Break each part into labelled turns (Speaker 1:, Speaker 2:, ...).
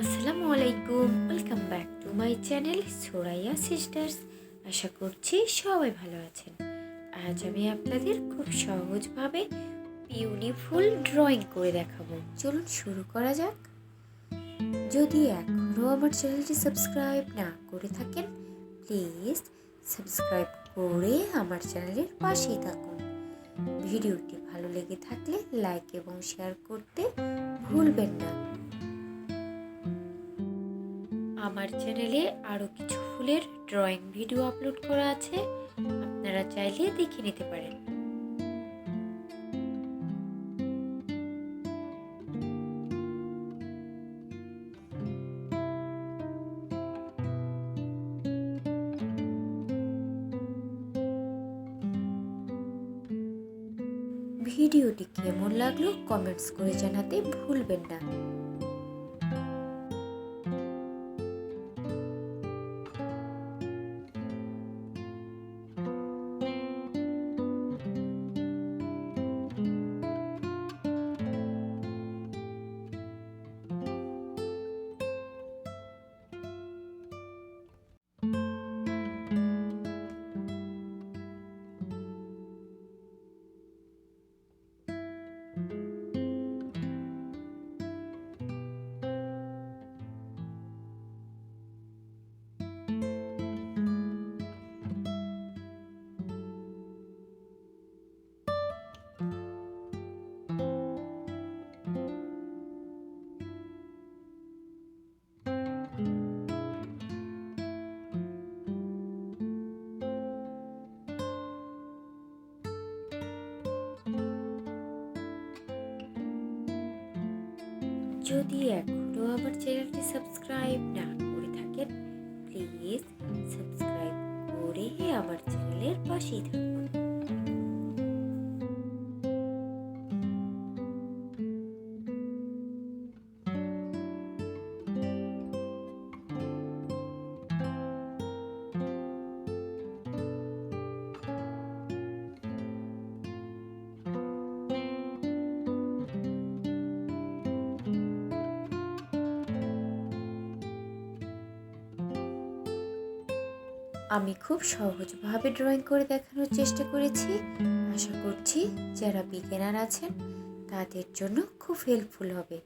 Speaker 1: আসসালামুয়ালাইকুম, welcome back to my channel Suraiya sisters. আশা করছি সবাই ভালো আছেন। আজ আমি আপনাদের খুব সহজভাবে পিওনি ফুল ড্রয়িং করে দেখাবো। চলুন শুরু করা যাক। যদি এখনও আমার চ্যানেলটি সাবস্ক্রাইব না করে থাকেন, প্লিজ সাবস্ক্রাইব করে আমার চ্যানেলের পাশেই থাকুন। ভিডিওটি ভালো লেগে থাকলে লাইক এবং শেয়ার করতে ভুলবেন না। আমার চ্যানেলে আরও কিছু ফুলের ড্রয়িং ভিডিও আপলোড করা আছে, আপনারা চাইলে দেখে নিতে পারেন। ভিডিওটি কেমন লাগলো কমেন্টস করে জানাতে ভুলবেন না। যদি এখনও আমার চ্যানেলটি সাবস্ক্রাইব না করে থাকেন, প্লিজ সাবস্ক্রাইব করে আমার চ্যানেলের পাশেই থাকুন। আমি খুব সহজভাবে ড্রয়িং করে দেখানোর চেষ্টা করেছি। আশা করছি যারা বিগিনার আছেন তাদের জন্য খুব হেল্পফুল হবে।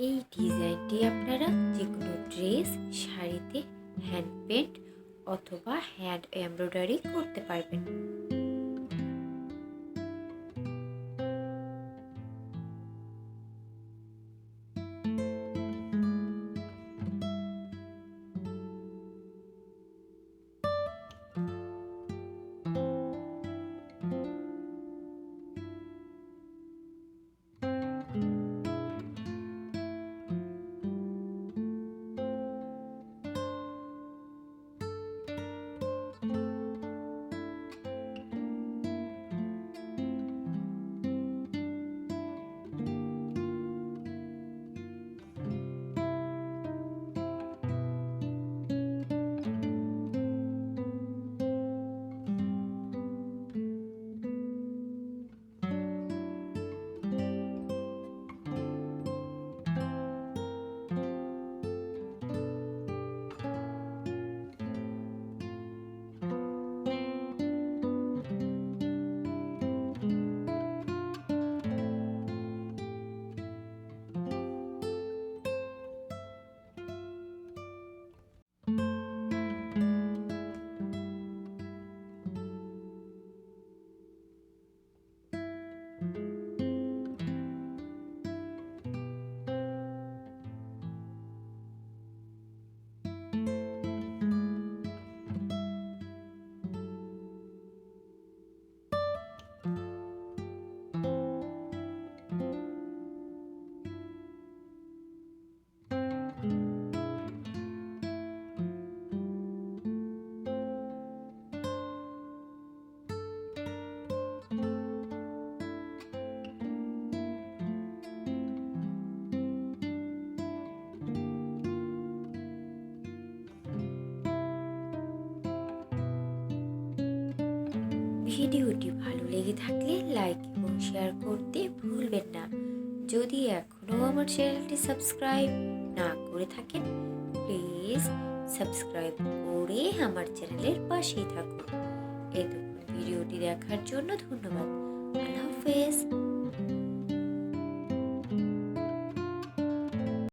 Speaker 1: এই ডিজাইনটি আপনারা যে কোনো ড্রেস, শাড়িতে হ্যান্ড পেন্ট অথবা হ্যান্ড এমব্রয়ডারি করতে পারবেন। ভিডিওটি ভালো লেগে থাকলে লাইক এবং শেয়ার করতে ভুলবেন না। যদি এখনও আমার চ্যানেলটি সাবস্ক্রাইব না করে থাকেন, প্লিজ সাবস্ক্রাইব করে আমার চ্যানেলের পাশেই থাকুন। এতক্ষণ ভিডিওটি দেখার জন্য ধন্যবাদ। আল্লাহ হাফেজ।